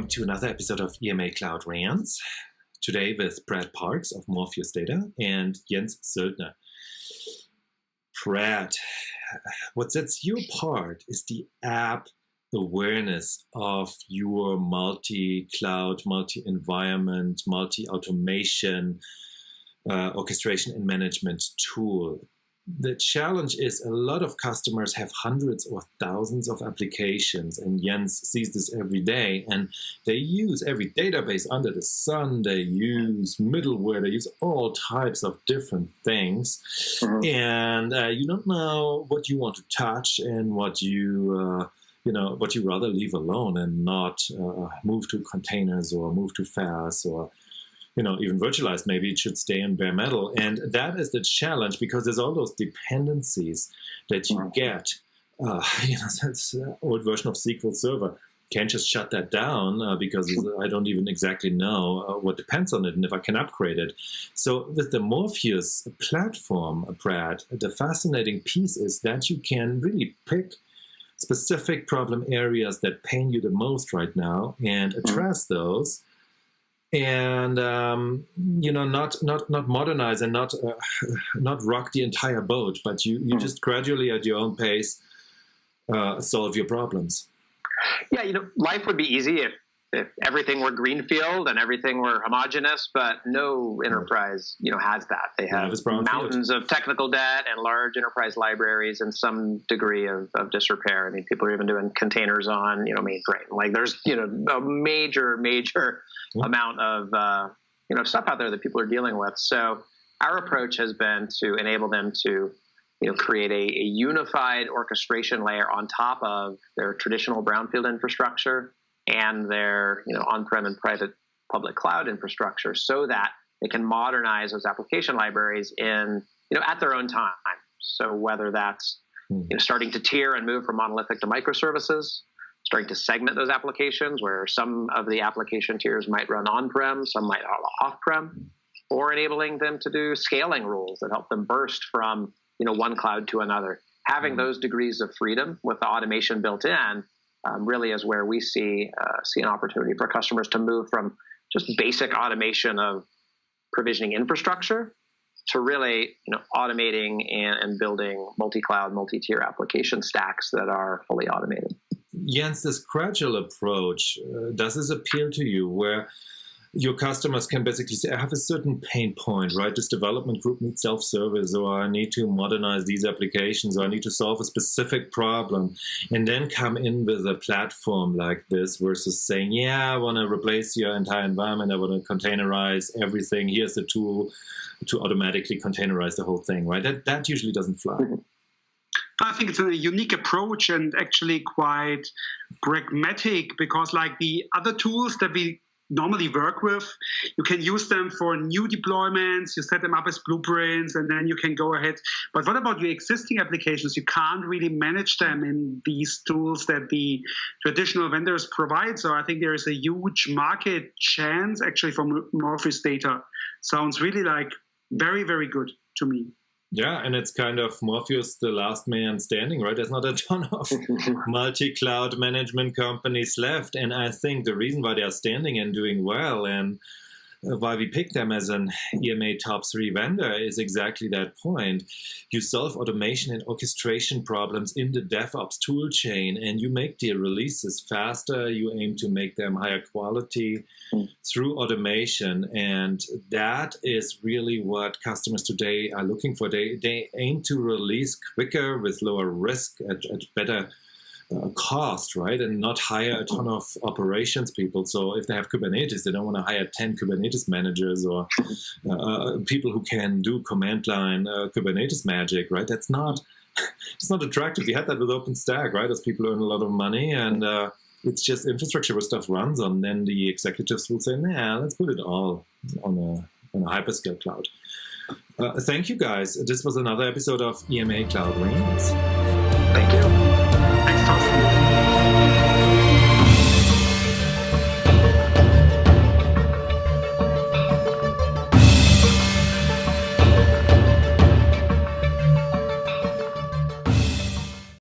welcome to another episode of EMA Cloud Rants. Today with Brad Parks of Morpheus Data and Jens Söldner. Brad, what sets you apart is the app awareness of your multi-cloud, multi-environment, multi-automation, orchestration and management tool. The challenge is a lot of customers have hundreds or thousands of applications, and Jens sees this every day, and they use every database under the sun, they use middleware, they use all types of different things, and you don't know what you want to touch and what you what you rather leave alone and not move to containers or move to FAS or even virtualized. Maybe it should stay in bare metal. And that is the challenge, because there's all those dependencies that you get. That's an old version of SQL Server. Can't just shut that down because I don't even exactly know what depends on it and if I can upgrade it. So with the Morpheus platform, Brad, the fascinating piece is that you can really pick specific problem areas that pain you the most right now and address those. And not modernize and not rock the entire boat, but you just gradually at your own pace solve your problems. Yeah, life would be easy if everything were greenfield and everything were homogeneous, but no enterprise has that. They have mountains of technical debt and large enterprise libraries and some degree of disrepair. I mean, people are even doing containers on mainframe. Like there's a major amount of stuff out there that people are dealing with. So our approach has been to enable them to create a unified orchestration layer on top of their traditional brownfield infrastructure and their on-prem and private public cloud infrastructure, so that they can modernize those application libraries in at their own time. So whether that's starting to tier and move from monolithic to microservices, starting to segment those applications where some of the application tiers might run on-prem, some might run off-prem, or enabling them to do scaling rules that help them burst from one cloud to another. Having those degrees of freedom with the automation built in really is where we see an opportunity for customers to move from just basic automation of provisioning infrastructure to really automating and building multi-cloud, multi-tier application stacks that are fully automated. Jens, this gradual approach, does this appeal to you, where your customers can basically say, I have a certain pain point, right? This development group needs self-service, or I need to modernize these applications, or I need to solve a specific problem, and then come in with a platform like this versus saying, yeah, I want to replace your entire environment, I want to containerize everything, here's the tool to automatically containerize the whole thing, right? That usually doesn't fly. I think it's a unique approach and actually quite pragmatic, because like the other tools that we normally work with, you can use them for new deployments, you set them up as blueprints, and then you can go ahead. But what about your existing applications? You can't really manage them in these tools that the traditional vendors provide. So I think there is a huge market chance actually for Morpheus Data. Sounds really like very, very good to me. Yeah, and it's kind of Morpheus, the last man standing, right? There's not a ton of multi-cloud management companies left. And I think the reason why they are standing and doing well and why we picked them as an EMA top 3 vendor is exactly that point. You solve automation and orchestration problems in the DevOps tool chain, and you make the releases faster. You aim to make them higher quality through automation, and that is really what customers today are looking for. They aim to release quicker with lower risk at better cost, right? And not hire a ton of operations people. So if they have Kubernetes, they don't want to hire 10 Kubernetes managers or people who can do command line Kubernetes magic, right? It's not attractive. We had that with OpenStack, right? As people earn a lot of money, and it's just infrastructure where stuff runs on. Then the executives will say, nah, let's put it all on a hyperscale cloud. Thank you, guys. This was another episode of EMA Cloud Rants. Thank you.